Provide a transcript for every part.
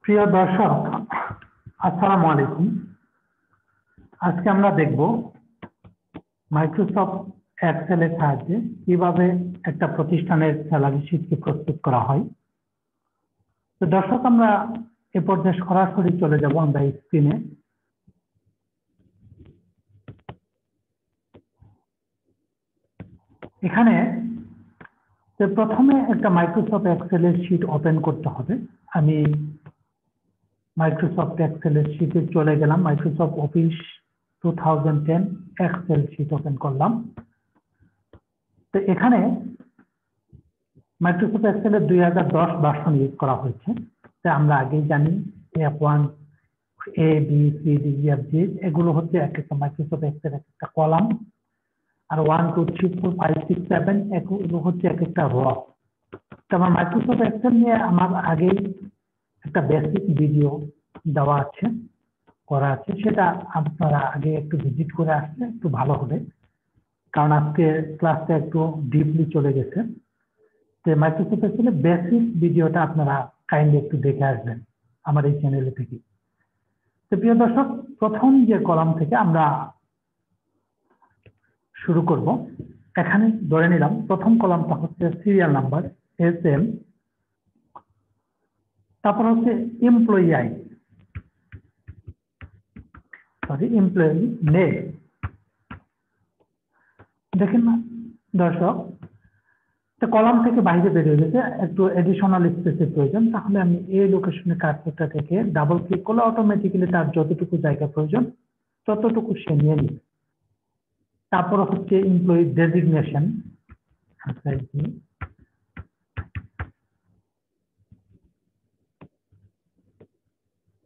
প্রিয় দর্শক, আসসালামু আলাইকুম। আজকে আমরা দেখব মাইক্রোসফট এক্সেলের সাহায্যে কিভাবে একটা প্রতিষ্ঠানের স্যালারি শীটকে প্রস্তুত করা হয়। তো দর্শক, আমরা এ পর্যায়ে সরাসরি চলে যাব আমরা স্ক্রিনে। এখানে প্রথমে একটা মাইক্রোসফট এক্সেলের শীট ওপেন করতে হবে। আমি মাইক্রোসফট এক্সেলের শীটে চলে গেলাম। Microsoft Office 2010 Excel sheet open করলাম। তো এখানে মাইক্রোসফট এক্সেলের 2010 ভার্সন ইউজ করা হয়েছে। তো আমরা আগেই জানি F1, A, B, C, D, E, F, G এগুলো হচ্ছে এক একটা মাইক্রোসফট এক্সেল একটা কলাম, আর 1, 2, 3, 4, 5, 6, 7 এগুলো হচ্ছে এক একটা র। তো আমার মাইক্রোসফট এক্সেল নিয়ে আমার আগেই একটা বেসিক ভিডিও দেওয়া আছে, করা আছে, সেটা আপনারা আগে একটু ভিজিট করে আসলে একটু ভালো হবে, কারণ আজকে ক্লাসটা একটু ডিপলি চলে গেছে। যে মাইক্রোসফট এক্সেলের বেসিক ভিডিওটা আপনারা কাইন্ডলি একটু দেখে আসবেন আমার এই চ্যানেলে থেকে। তো প্রিয় দর্শক, প্রথম যে কলাম থেকে আমরা শুরু করব, এখানে ধরে নিলাম প্রথম কলামটা হচ্ছে সিরিয়াল নাম্বার SM, তারপর হচ্ছে এমপ্লয়ি আইডি, এমপ্লয়ি নেম। দেখেন না দর্শক, কলাম থেকে বাইরে বেরিয়ে গেছে, একটু এডিশনাল স্পেসের প্রয়োজন। তাহলে আমি এই লোকেশনে কার্সরটা থেকে ডাবল ক্লিক করলে অটোমেটিক্যালি তার যতটুকু জায়গা প্রয়োজন ততটুকু সে নিয়ে নিবে। তারপর হচ্ছে এমপ্লয়ি ডেজিগনেশন,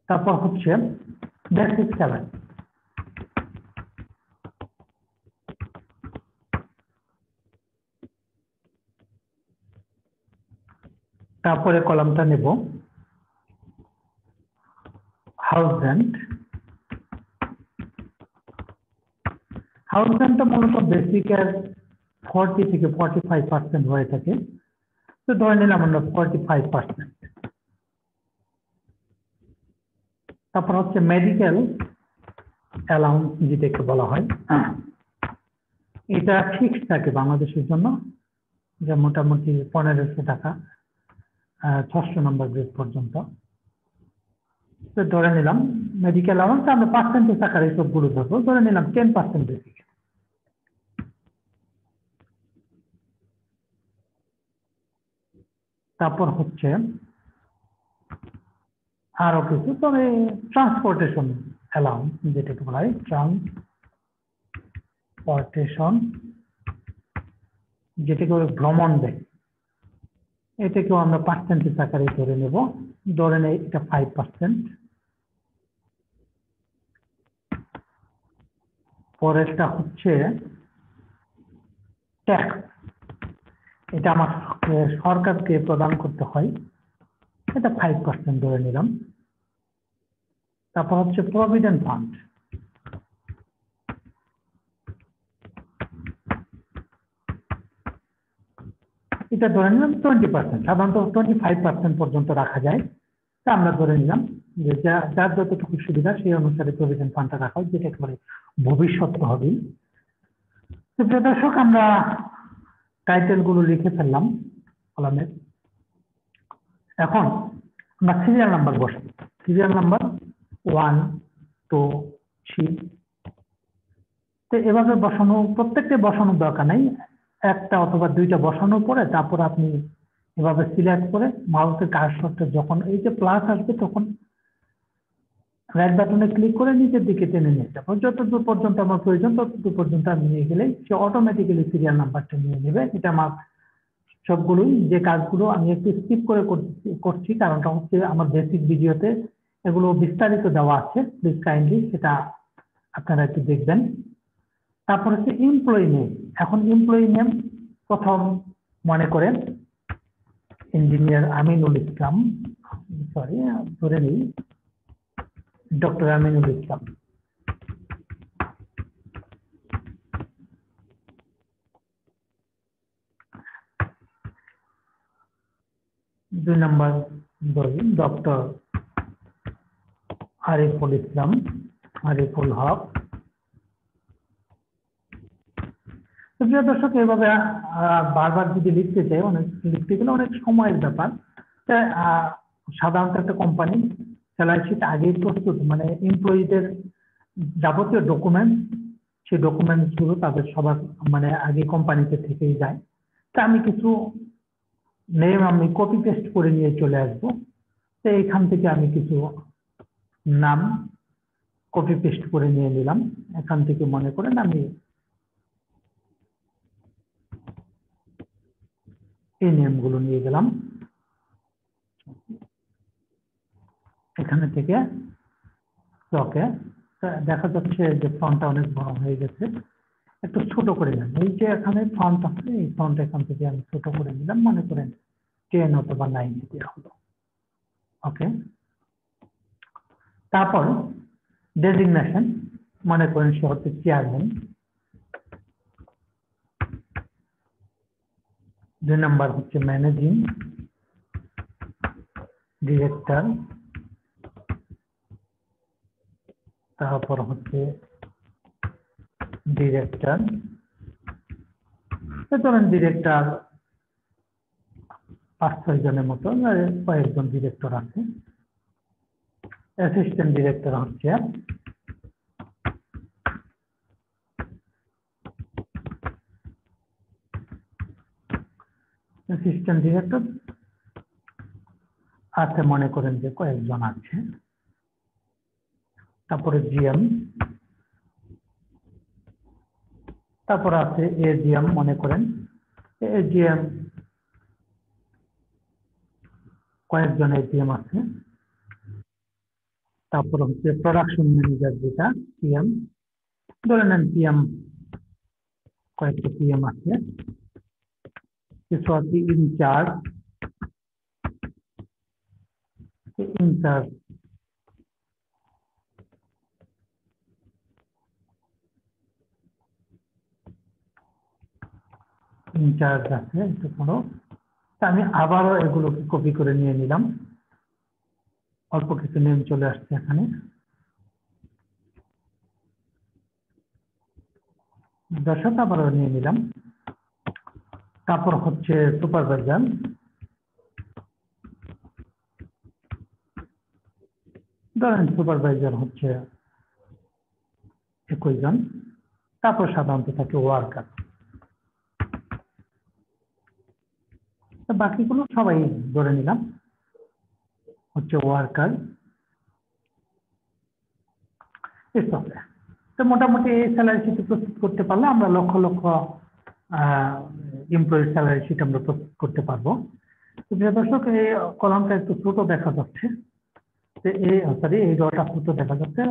তারপর হচ্ছে বেসিক স্যালারি, তারপরে কলামটা নেব হাউস রেন্ট। হাউস রেন্টটা মূলত বেসিকের 40 থেকে 45% হয়ে থাকে। তো ধরে নিলাম আমরা 45%। তারপর হচ্ছে মেডিকেল অ্যালাউন্স, যেটাকে বলা হয়, এটা ফিক্সড থাকে বাংলাদেশের জন্য, যে মোটামুটি 1500 টাকা 600 নম্বর গ্রেড পর্যন্ত। তো ধরে নিলাম মেডিকেল অ্যালাউন্স আমরা পার্সেন্টেজ আকারে সবগুলো ধরবো, ধরে নিলাম 10% বেসিক। তারপর হচ্ছে আরো কিছু, তবে ট্রান্সপোর্টেশন অ্যালাউন্স, যেটাকে বলা হয় ট্রান্সপোর্টেশন, যেটাকে ভ্রমণ দেয়, এটাকেও আমরা পার্সেন্টেজ আকারে ধরে নেব। ধরে নেই এটা 5%। পরেরটা হচ্ছে ট্যাক্স, এটা আমার সরকারকে প্রদান করতে হয়, এটা 5% ধরে নিলাম। তারপর হচ্ছে প্রভিডেন্ট ফান্ড, এটা ধরে নিলাম 20%। সাধারণত 25% পর্যন্ত রাখা যায়, তা আমরা ধরে নিলাম যে যার যতটুকু সুবিধা সেই অনুসারে প্রভিডেন্ট ফান্ডটা রাখা হয়, যেটা একেবারে ভবিষ্যৎ হবে। তো প্রিয় দর্শক, আমরা টাইটেল গুলো লিখে ফেললাম কলামের। এখন আমরা সিরিয়াল নাম্বার বসাবো। Serial number 1, 2, 3। তো এভাবে বসানো, প্রত্যেকটা বসানোর দরকার নাই, একটা অথবা দুইটা বসানোর পরে তারপর আপনি এভাবে সিলেক্ট করে মাউসের কার্সরটা যখন এই যে প্লাস আসবে তখন রাইট বাটনে ক্লিক করে নিচের দিকে টেনে নিয়ে যাবো। যতদূর পর্যন্ত আমার প্রয়োজন ততদূর পর্যন্ত আমি নিয়ে গেলেই সে অটোমেটিক্যালি সিরিয়াল নাম্বারটা নিয়ে নেবে। এটা আমার সবগুলোই, যে কাজগুলো আমি একটু স্কিপ করে করছি কারণটা হচ্ছে আমার বেসিক ভিডিওতে এগুলো বিস্তারিত দেওয়া আছে, প্লিজ কাইন্ডলি সেটা আপনারা একটু দেখবেন। তারপর হচ্ছে এমপ্লয়ি নেম। এখন এমপ্লয়ি নেম প্রথম মনে করেন ইঞ্জিনিয়ার আমিনুল ইসলাম, সরি ধরে নিই ডক্টর আমিনুল ইসলাম। দুই নম্বর ধরি ডক্টর আরিফুল ইসলাম, আরিফুল হক। প্রিয় দর্শক, এইভাবে বারবার যদি লিখতে চাই, লিখতে গেলে অনেক সময়ের ব্যাপার। সাধারণত একটা কোম্পানি স্যালারি শিট আগেই প্রস্তুত, মানে এমপ্লয়ীদের যাবতীয় ডকুমেন্ট, সেই ডকুমেন্টস গুলো তাদের সবার মানে আগে কোম্পানিতে থেকেই যায়। তা আমি কিছু নেম আমি কপি পেস্ট করে নিয়ে চলে আসবো। তো এইখান থেকে আমি কিছু নাম কপি পেস্ট করে নিয়ে নিলাম। এখান থেকে মনে করেন আমি এই নেমগুলো নিয়ে গেলাম। এখানে থেকে ওকে, দেখা যাচ্ছে যে ফন্টটা অনেক বড় হয়ে গেছে, একটু ছোট করে নিলাম। এই যে এখানে ফন্ট আছে, এই ফন্ট এখান থেকে আমি ছোট করে নিলাম, মনে করেন 10 অথবা 9 দেওয়া হলো। ওকে, তারপর ডেজিগনেশন, মনে করেন সে হচ্ছে চেয়ারম্যান। 2 নাম্বার হচ্ছে ম্যানেজিং ডিরেক্টর, তারপর হচ্ছে ডিরেক্টর। ধরেন ডিরেক্টর 5-6 জনের মতো, কয়েকজন ডিরেক্টর আছে। অ্যাসিস্ট্যান্ট ডিরেক্টর হচ্ছে অ্যাসিস্ট্যান্ট ডিরেক্টর আছে, মনে করেন যে কয়েকজন আছে। তারপরে জিএম, তারপর আছে এজিএম, মনে করেন এজিএম কয়েকজন এজিএম আছে। তারপর হচ্ছে প্রোডাকশন ম্যানেজার, যেটা পিএম, ধরে নেন পিএম কয়েকটা পিএম আছে। কিছু আছে ইনচার্জ, ইনচার্জ ইনচার্জ আছে একটু বড়। আমি আবারও এগুলোকে কপি করে নিয়ে নিলাম, অল্প কিছু নেম চলে আসছে এখানে। দর্শক আবারও নিয়ে নিলাম। তারপর হচ্ছে সুপারভাইজার, ধরেন সুপারভাইজার হচ্ছে 21 জন। তারপর সাধারণত থাকে ওয়ার্কার, বাকিগুলো সবাই ধরে নিলাম হচ্ছে ওয়ার্কার। তো মোটামুটি এই স্যালারি শিট প্রস্তুত করতে পারলে আমরা লক্ষ লক্ষ এমপ্লয়ির স্যালারি শিট আমরা প্রস্তুত করতে পারবো। তো প্রিয় দর্শক, এই কলামটা একটু ছোট দেখা যাচ্ছে, এই রটা ছোট দেখা যাচ্ছে,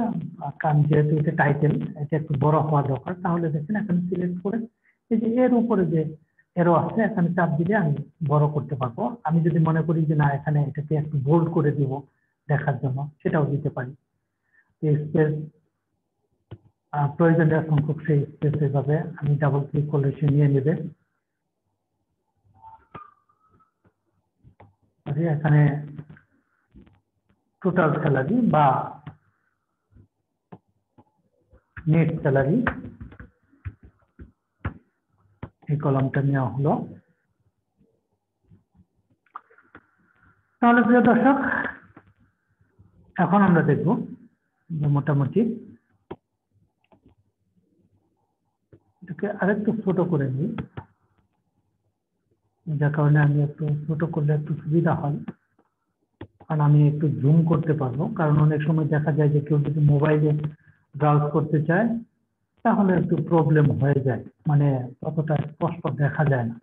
কারণ যেহেতু এটা টাইটেল, এটা একটু বড় হওয়া দরকার। তাহলে দেখেন এখানে সিলেক্ট করে এই যে এর উপরে যে এরো আছে, এখানে চাপ দিলে আমি বড় করতে পারবো। আমি যদি মনে করি যে না, এখানে এটাকে একটু বোল্ড করে দিব দেখার জন্য, সেটাও দিতে পারি। স্পেস প্রয়োজনীয় সংখ্যক সেই স্পেস এভাবে আমি ডাবল ক্লিক করলে সে নিয়ে নেবে। এখানে টোটাল স্যালারি বা নেট স্যালারি, এই কলামটা নেওয়া হলো। তাহলে প্রিয় দর্শক, এখন আমরা দেখব যে মোটামুটি এটাকে আরেকটু ছোট করে নিই, যার কারণে আমি একটু ছোট করলে একটু সুবিধা হয়, কারণ আমি একটু জুম করতে পারবো। কারণ অনেক সময় দেখা যায় যে কেউ যদি মোবাইলে ব্রাউজ করতে চায়, তাহলে একটু প্রবলেম হয়ে যায়, মানে ততটা স্পষ্ট দেখা যায় না।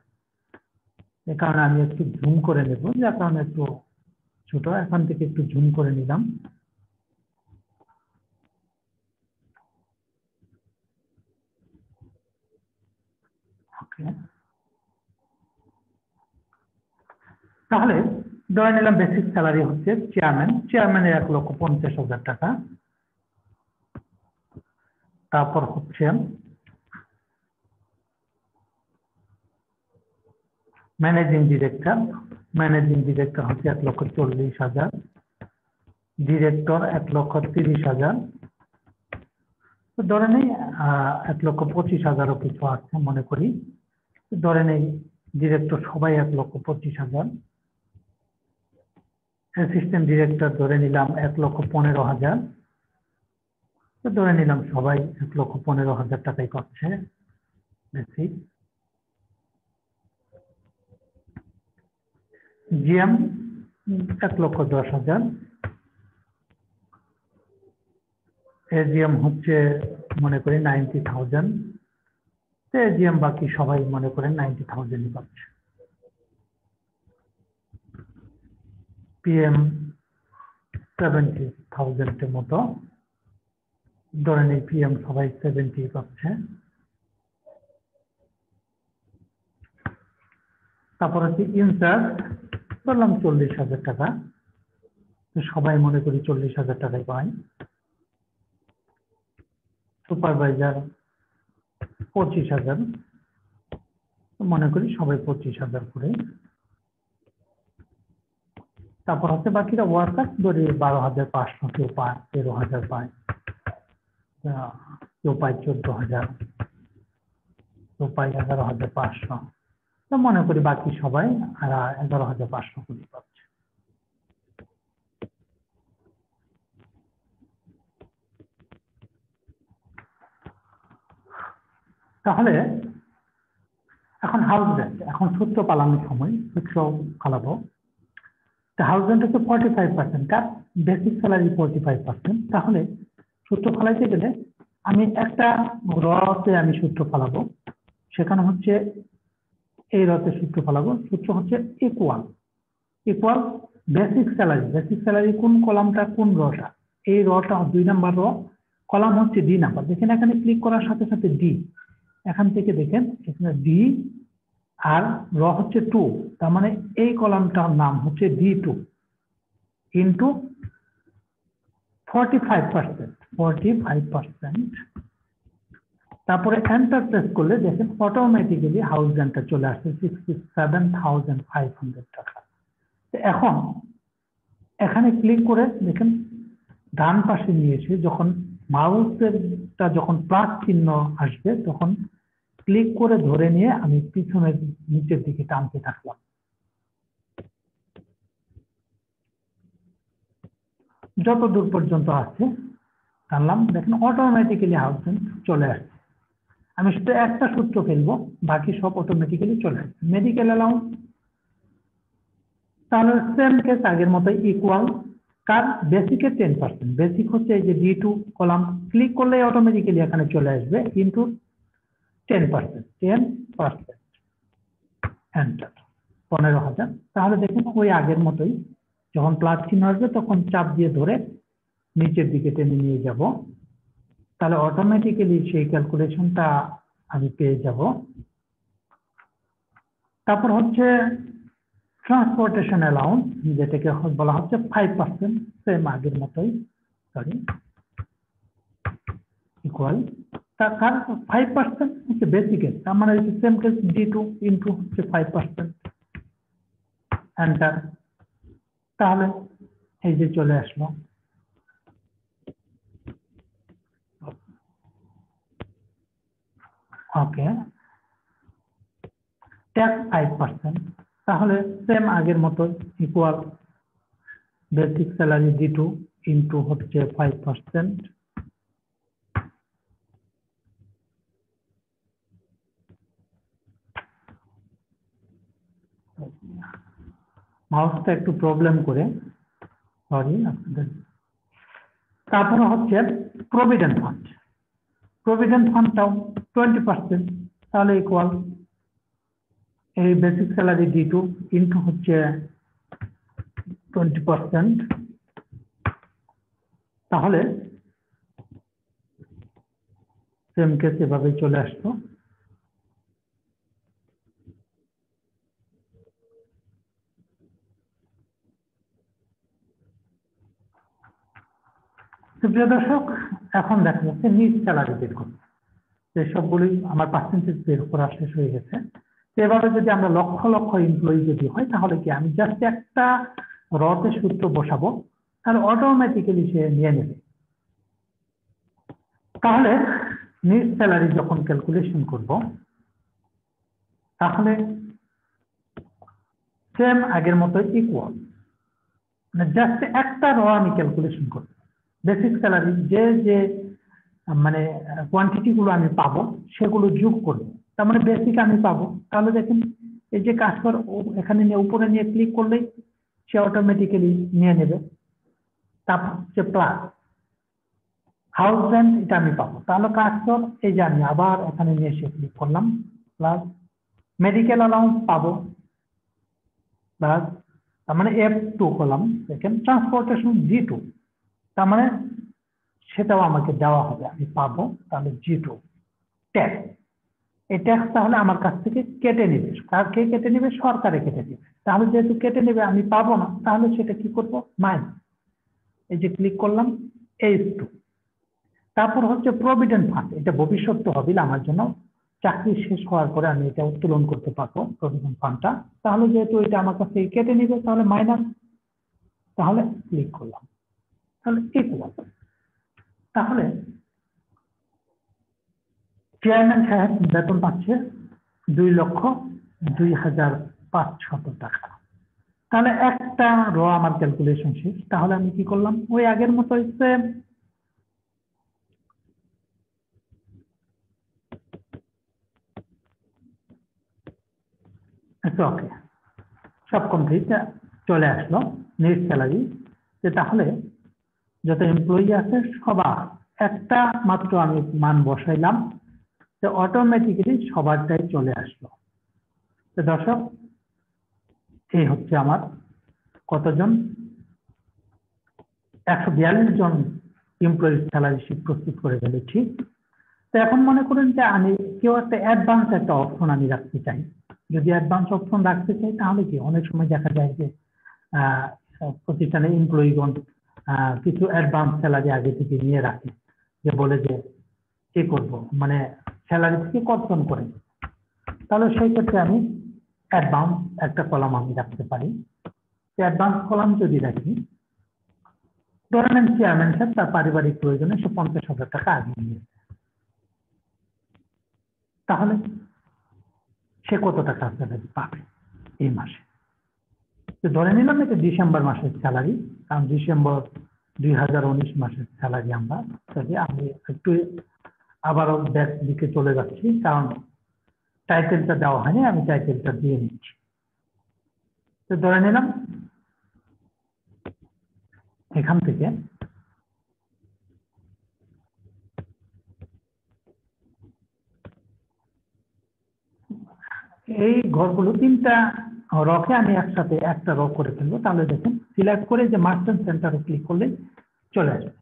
এ কারণে আমি একটু জুম করে নেব, যার কারণে একটু ছোট, এখান থেকে একটু জুম করে নিলাম। ওকে, তাহলে ধরে নিলাম বেসিক স্যালারি হচ্ছে চেয়ারম্যানের 1,50,000 টাকা। তারপর হচ্ছে ম্যানেজিং ডিরেক্টর হচ্ছে 1,40,000। ডিরেক্টর 1,30,000, তো ধরে নেই 1,25,000ও কিছু আছে মনে করি, ধরে নেই ডিরেক্টর সবাই 1,25,000, অ্যাসিস্ট্যান্ট ডিরেক্টর ধরে নিলাম 1,15,000, তো ধরে নিলাম সবাই 1,15,000 টাকাই পাচ্ছে বেসিক। জিএম 1,10,000, এজিএম হচ্ছে মনে করি 90,000, তো এজিএম বাকি সবাই মনে করেন 90,000 পাচ্ছে। পিএম 70,000 এর মতো, ধরে নেই পিএম সবাই 70 পাচ্ছে। তারপর হচ্ছে ইনচার্জ ধরলাম 40,000 টাকা, সবাই মনে করি 40,000 টাকাই পায়। সুপারভাইজার 25,000, মনে করি সবাই 25,000 করে। তারপর হচ্ছে বাকিরা ওয়ার্কার ধরি 12,500, কেউ পায় 13,000 পায়, কেউ পায় 14,000, কেউ পায় 11,500, তো মনে করি বাকি সবাই 11,500 করে পাচ্ছে। তাহলে এখন হাউস রেন্ট, এখন সূত্র পালানোর সময় সূত্র পালাবো। হাউস রেন্ট হচ্ছে 45%, কার বেসিক স্যালারি 45%। তাহলে সূত্র ফালাইতে গেলে আমি একটা রতে আমি সূত্র ফালাবো, সেখানে হচ্ছে এই রতে সূত্র ফালাবো। সূত্র হচ্ছে equal basic salary. Basic salary কোন কলামটা কোন রটা, এই রটা 2 নাম্বার র, কলাম হচ্ছে ডি নাম্বার। দেখেন এখানে ক্লিক করার সাথে সাথে ডি, এখান থেকে দেখেন এখানে ডি আর র হচ্ছে 2, তার মানে এই কলামটার নাম হচ্ছে D2 ইন্টু 45%। তারপরে এন্টার প্রেস করলে দেখেন অটোমেটিক্যালি হাউস রেন্টটা চলে আসছে 67,500 টাকা। এখন এখানে ক্লিক করে দেখেন ডান পাশে নিয়ে এসে যখন মাউসেরটা যখন প্লাস চিহ্ন আসবে তখন ক্লিক করে ধরে নিয়ে আমি পিছনের নিচের দিকে টানতে থাকলাম। যত দূর পর্যন্ত আসছে টানলাম, দেখেন অটোমেটিক্যালি হাউস রেন্ট চলে আসছে। আমি শুধু একটা সূত্র ফেলবো, বাকি সব অটোমেটিক্যালি চলে আসছে। মেডিকেল অ্যালাউন্স, তাহলে সেম কেস আগের মতো ইকুয়াল, কার বেসিকে 10%, বেসিক হচ্ছে এই যে D2 কলাম, ক্লিক করলে অটোমেটিক্যালি এখানে চলে আসবে কিন্তু 10%, এন্টার 15,000। তাহলে দেখুন ওই আগের মতোই, যখন প্লাস চিহ্ন আসবে তখন চাপ দিয়ে ধরে নিচের দিকে টেনে নিয়ে যাব, তাহলে অটোমেটিক্যালি সেই ক্যালকুলেশনটা আমি পেয়ে যাব। তারপর হচ্ছে ট্রান্সপোর্টেশন অ্যালাউন্স, যেটাকে বলা হচ্ছে 5%, সেম আগের মতোই, সরি ইকুয়াল, তার 5% হচ্ছে বেসিকের, তার মানে সেম কেস D2 ইন্টু হচ্ছে 5%, এন্টার। তাহলে এই যে চলে আসলো। ওকে, ট্যাক্স 5%, তাহলে সেম আগের মতো equal basic salary D2 into হচ্ছে 5%। মাউসটা একটু প্রবলেম করে, সরি আপনাদের। তারপরে হচ্ছে প্রভিডেন্ট ফান্ড, প্রভিডেন্ট ফান্ডটাও 20%, তাহলে ইকুয়াল এই বেসিক স্যালারি D2 ইন্টু হচ্ছে 20%, তাহলে সেম কেস এভাবেই চলে আসতো। প্রিয় দর্শক, এখন দেখা যাচ্ছে নিজ স্যালারি বের করতে, সবগুলি আমার পার্সেন্টেজ বের করা শেষ হয়ে গেছে। এভাবে যদি আমরা লক্ষ লক্ষ এমপ্লয়ি যদি হয় তাহলে কি আমি জাস্ট একটা রতে সূত্র বসাবো, তাহলে অটোমেটিক্যালি সে নিয়ে নেবে। তাহলে নিট স্যালারি যখন ক্যালকুলেশন করব তাহলে সেম আগের মতো ইকুয়াল, মানে জাস্ট একটা র আমি ক্যালকুলেশন করব। বেসিক স্যালারি যে যে মানে কোয়ান্টিটি গুলো আমি পাবো সেগুলো যোগ করব, তার মানে বেসিক আমি পাবো। তাহলে দেখেন এই যে কাজকর এখানে নিয়ে উপরে নিয়ে ক্লিক করলেই সে অটোমেটিক্যালি নিয়ে নেবে। তারপর হচ্ছে প্লাস হাউস রেন্ট, এটা আমি পাবো। তাহলে কাজকর এই যে আমি আবার এখানে নিয়ে এসে ক্লিক করলাম, প্লাস মেডিকেল অ্যালাউন্স পাবো, প্লাস তার মানে F2 করলাম। দেখেন ট্রান্সপোর্টেশন G2, তার মানে সেটাও আমাকে দেওয়া হবে, আমি পাবো। তাহলে G2 ট্যাক্স, এই ট্যাক্স তাহলে আমার কাছ থেকে কেটে নেবে। কে কেটে নেবে? সরকারে কেটে নেবে। তাহলে যেহেতু কেটে নেবে আমি পাবো না, তাহলে সেটা কি করব? মাইনাস, এই যে ক্লিক করলাম H2। তারপর হচ্ছে প্রভিডেন্ট ফান্ড, এটা ভবিষ্যৎ তহবিল, আমার জন্য চাকরি শেষ হওয়ার পরে আমি এটা উত্তোলন করতে পারবো প্রভিডেন্ট ফান্ডটা। তাহলে যেহেতু এটা আমার কাছ থেকে কেটে নিবে তাহলে মাইনাস, তাহলে ক্লিক করলাম, তাহলে ইকুয়াল। তাহলে চেয়ারম্যান সাহেব বেতন পাচ্ছে 2,02,500 টাকা। তাহলে একটা র আমার ক্যালকুলেশন শেষ। তাহলে আমি কি করলাম? ওই আগের মতো হচ্ছে ওকে, সব কমপ্লিট চলে আসলো নেট স্যালারি। যে তাহলে যত এমপ্লয়ি আছে সবার একটা মাত্র আমি মান বসাইলাম, যে অটোমেটিক্যালি সবারটাই চলে আসলো। তো দর্শক, এই হচ্ছে আমার কতজন 142 জন এমপ্লয়ি স্যালারি শিট প্রস্তুত করে ফেলেছি। তো এখন মনে করেন যে আমি কেউ একটা অ্যাডভান্স একটা অপশন আমি রাখতে চাই। যদি অ্যাডভান্স অপশন রাখতে চাই তাহলে কি অনেক সময় দেখা যায় যে প্রতিষ্ঠানে এমপ্লয়িগণ কিছু অ্যাডভান্স স্যালারি আগে থেকে নিয়ে রাখে, যে বলে যে কি করব, মানে স্যালারি থেকে কর্তন করে। তাহলে সেই ক্ষেত্রে আমি অ্যাডভান্স একটা কলাম আমি রাখতে পারি। অ্যাডভান্স কলাম যদি রাখি, ধরে নেন চেয়ারম্যান সাহেব তার পারিবারিক প্রয়োজনে সে 50,000 টাকা আগে নিয়েছে, তাহলে সে কত টাকা স্যালারি পাবে এই মাসে? তো ধরে নিলাম এটা ডিসেম্বর মাসের স্যালারি, কারণ ডিসেম্বর 2019 মাসের স্যালারি আমরা। আমি একটু আবারও ব্যাক দিকে চলে যাচ্ছি, কারণ টাইটেলটা দেওয়া হয়নি, আমি টাইটেলটা দিয়ে নিচ্ছি। তো ধরে নিলাম এখান থেকে এই ঘরগুলো তিনটা রকে আমি একসাথে একটা র করে ফেলবো। তাহলে দেখুন সিলেক্ট করে যে মাস্টার সেন্টারে ক্লিক করলে চলে আসবে।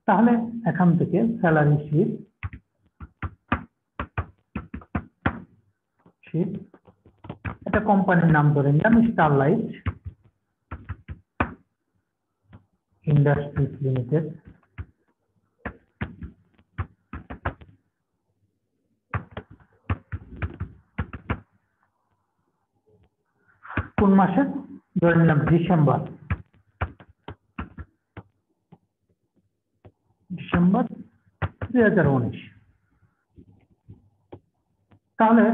তাহলে এখান থেকে স্যালারি শিট, এটা কোম্পানির নাম ধরে নিলাম স্টারলাইট ইন্ডাস্ট্রিজ লিমিটেড। কোন মাসে? ধরে নিলাম ডিসেম্বর 2019। তাহলে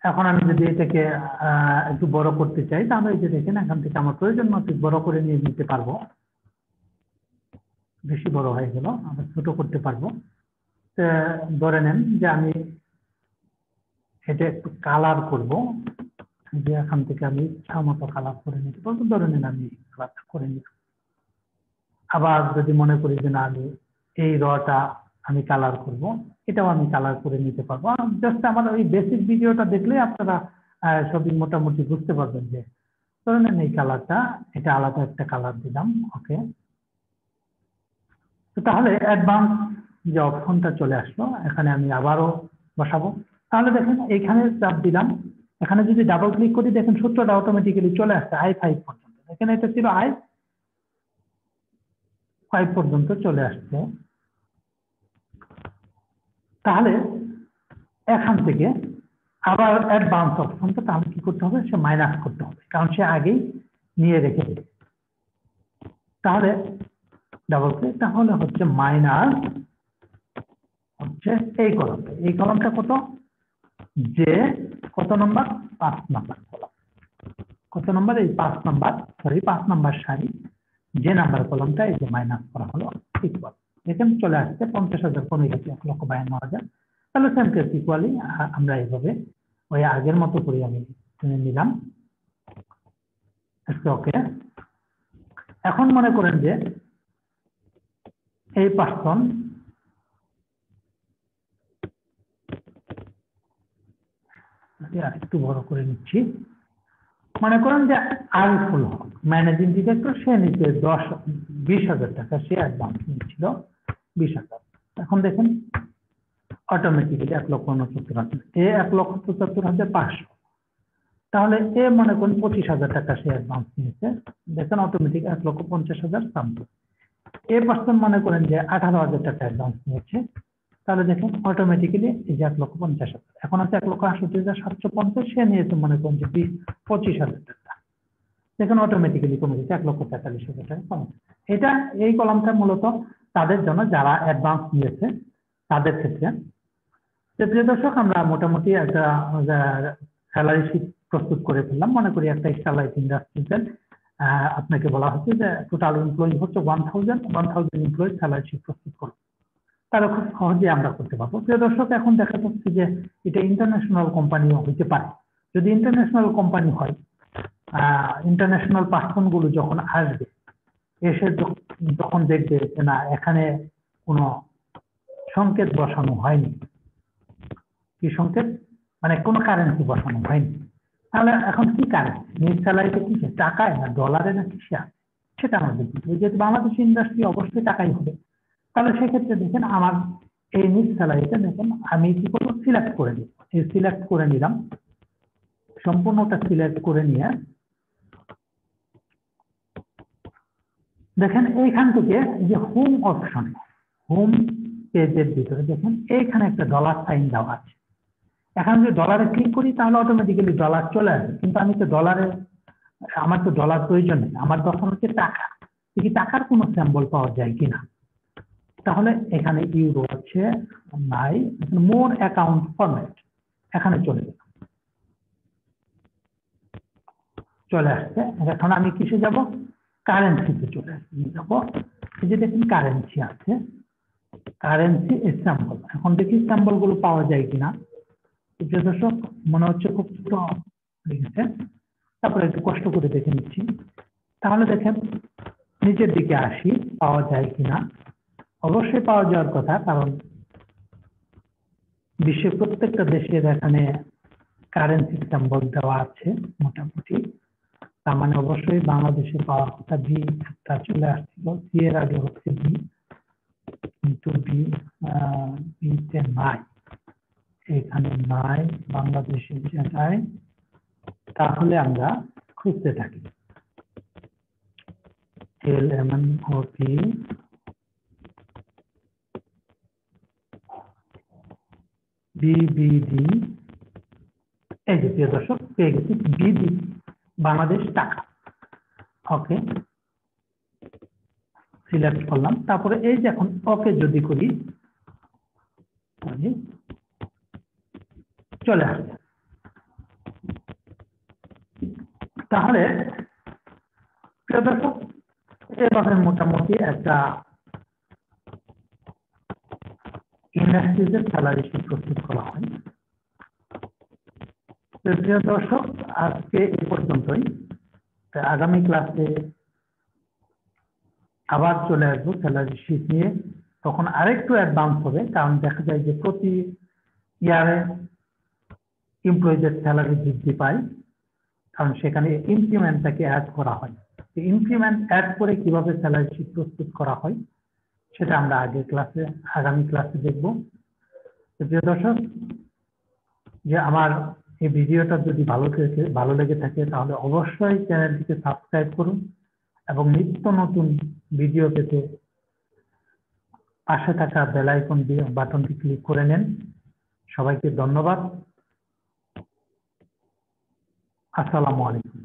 এখন আমি যদি এটাকে একটু বড় করতে চাই, তাহলে এই যে দেখেন এখান থেকে আমার প্রয়োজন মতো বড় করে নিয়ে নিতে পারবো। বেশি বড় হয়ে গেল, আবার ছোট করতে পারবো। ধরে নেন যে আমি এটা একটু কালার করব, যে এখান থেকে আমি ইচ্ছা মতো কালার করে নিতে পারবো। ধরে নেন আমি কালার করে নিব। আবার যদি মনে করি যে না আমি এই রটা আমি কালার করব, এটাও আমি কালার করে নিতে পারবো। জাস্ট আমার ওই বেসিক ভিডিওটা দেখলে আপনারা সবই মোটামুটি বুঝতে পারবেন। যে ধরে নেন এই কালারটা, এটা আলাদা একটা কালার দিলাম, ওকে। তো তাহলে অ্যাডভান্স যে অপশনটা চলে আসলো, এখানে আমি আবারও বসাবো। তাহলে দেখেন এখানে চাপ দিলাম, এখানে যদি ডাবল ক্লিক করি দেখেন সূত্রটা অটোমেটিক্যালি চলে আসছে I5 পর্যন্ত। এখানে এটা ছিল I5 পর্যন্ত চলে আসছে। তাহলে এখান থেকে আবার অ্যাডভান্স অপশনটা তাহলে কি করতে হবে? সে মাইনাস করতে হবে, কারণ সে আগেই নিয়ে রেখেছে। তাহলে ডাবল ক্লিক, তাহলে হচ্ছে মাইনাস হচ্ছে এই কলমটা কত, যে কত নম্বর, 5 নম্বর কলম, কত নম্বর, এই 5 নম্বর সারি, যে নাম্বার কলমটা এই যে মাইনাস করা হলো ইকুয়াল। এখানে চলে আসছে 50,000 কমে গেছে 1,52,000। তাহলে সেম কেস ইকুয়ালি আমরা এইভাবে ওই আগের মতো করে আমি নিলাম। ওকে, এখন মনে করেন যে এই পার্সন একটু বড় করে নিচ্ছি, মনে করেন যে আরিফুল হক ম্যানেজিং ডিরেক্টর, সে নিচে 20,000 টাকা সে অ্যাডভান্স নিচ্ছিল 20,000। এখন দেখেন অটোমেটিক্যালি 1,69,000, এ 1,75,500। তাহলে এ মনে করেন 25,000 টাকা সে অ্যাডভান্স নিয়েছে, দেখেন অটোমেটিক 1,50,000 সামথিং। এ পার্সন মনে করেন যে 18,000 টাকা অ্যাডভান্স নিয়েছে, তাহলে দেখেন অটোমেটিক্যালি এই যে 1,50,000, এখন আছে 1,68,750, সে নিয়েছে মনে করেন যে 25,000 টাকা, দেখেন অটোমেটিক্যালি কমে গেছে 1,45,000 টাকা কমে। এটা এই কলামটা মূলত তাদের জন্য যারা অ্যাডভান্স নিয়েছে তাদের ক্ষেত্রে। প্রিয় দর্শক, আমরা মোটামুটি একটা স্যালারি শিট প্রস্তুত করে ফেললাম। মনে করি একটা স্টারলাইট ইন্ডাস্ট্রিজের আপনাকে বলা হচ্ছে যে টোটাল এমপ্লয়ি হচ্ছে 1000 এমপ্লয়ি স্যালারি শিট প্রস্তুত করুন, তাহলে খুব সহজে আমরা করতে পারবো। প্রিয় দর্শক, এখন দেখা যাচ্ছে যে এটা ইন্টারন্যাশনাল কোম্পানিও হইতে পারে। যদি ইন্টারন্যাশনাল কোম্পানি হয়, ইন্টারন্যাশনাল পার্সন গুলো যখন আসবে, এসে যখন দেখবে যে না এখানে কোনো সংকেত বসানো হয়নি, কি সংকেত, মানে কোনো কারেন্সি বসানো হয়নি, তাহলে এখন কি কারেন্সি, নিজ স্যালারিতে কিসে, টাকায় না ডলারে না কিসে আছে, সেটা আমাদের বুঝতে হবে। যেহেতু বাংলাদেশ ইন্ডাস্ট্রি অবশ্যই টাকাই হবে, তাহলে সেক্ষেত্রে দেখেন আমার এই নিজ স্যালারিতে দেখেন আমি কি করবো, সিলেক্ট করে নিব। এই সিলেক্ট করে নিলাম, সম্পূর্ণটা সিলেক্ট করে নিয়ে দেখেন এইখান থেকে যে হোম অপশন, হোম পেজের ভিতরে দেখেন এইখানে একটা ডলার সাইন দেওয়া আছে। এখন যদি ডলারে ক্লিক করি তাহলে অটোমেটিক্যালি ডলার চলে আসবে, কিন্তু আমি তো আমার তো ডলার প্রয়োজন নেই, আমার দরকার হচ্ছে টাকা। দেখি টাকার কোনো স্যাম্পল পাওয়া যায় কিনা, তাহলে এখানে ইউরো হচ্ছে নাই, মোর অ্যাকাউন্ট ফরম্যাট এখানে চলে আসছে। এখন আমি কিসে যাব, কারেন্সিতে চলে যাবো। এই যে দেখুন কারেন্সি আছে, কারেন্সি স্যাম্পল, এখন দেখি স্যাম্পল গুলো পাওয়া যায় কিনা। দর্শক, মনে হচ্ছে খুব ছোট লিখেছে, তারপরে একটু কষ্ট করে দেখে নিচ্ছি। তাহলে দেখেন নিচের দিকে আসি, পাওয়া যায় কিনা। অবশ্যই পাওয়া যাওয়ার কথা, কারণ বিশ্বের প্রত্যেকটা দেশের এখানে কারেন্সি সিম্বল দেওয়া আছে মোটামুটি, তার মানে অবশ্যই বাংলাদেশে পাওয়ার কথা। বি একটা চলে আসছিল, সি এর আগে হচ্ছে বি, কিন্তু বিতে নাই, এখানে নাই বাংলাদেশের জায়গায়। তাহলে আমরা খুঁজতে থাকি LMNOP BBD, এই যে প্রিয় দর্শক পেয়ে গেছি বিডি বাংলাদেশ টাকা। ওকে, সিলেক্ট করলাম, তারপরে এই যে এখন ওকে যদি করি চলে আসছে। তাহলে প্রিয় দর্শক, এভাবে মোটামুটি একটা ইন্ডাস্ট্রিজের স্যালারি শিট প্রস্তুত করা হয়। প্রিয় দর্শক, আজকে এ পর্যন্তই। আগামী ক্লাসে আবার চলে আসবো স্যালারি শিট নিয়ে, তখন আরেকটু অ্যাডভান্স হবে, কারণ দেখা যায় যে প্রতি ইয়ারে এমপ্লয়ীদের স্যালারি বৃদ্ধি পায়, কারণ সেখানে ইনক্রিমেন্টটাকে অ্যাড করা হয়। ইনক্রিমেন্ট অ্যাড করে কিভাবে স্যালারি শিট প্রস্তুত করা হয় সেটা আমরা আগামী ক্লাসে দেখব। প্রিয় দর্শক, যে আমার এই ভিডিওটা যদি ভালো লেগে থাকে তাহলে অবশ্যই চ্যানেলটিকে সাবস্ক্রাইব করুন এবং নিত্য নতুন ভিডিও পেতে পাশে থাকা বেল আইকন বাটনটি ক্লিক করে নেন। সবাইকে ধন্যবাদ। আসসালামু আলাইকুম।